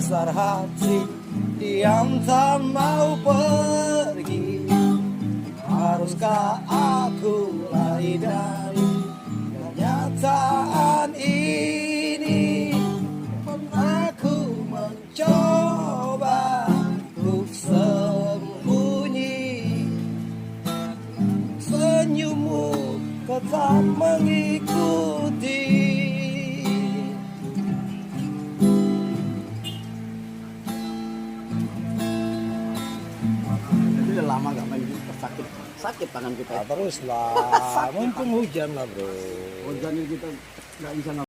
dasar hati, diam tak mau pergi. Haruskah aku lari dari kenyataan ini? Aku mencoba untuk sembunyi, senyummu tetap mengikuti. Jadi udah lama gak main gitar, sakit tangan kita. Terus lah, mumpung hujan lah bro. Hujannya kita nggak bisa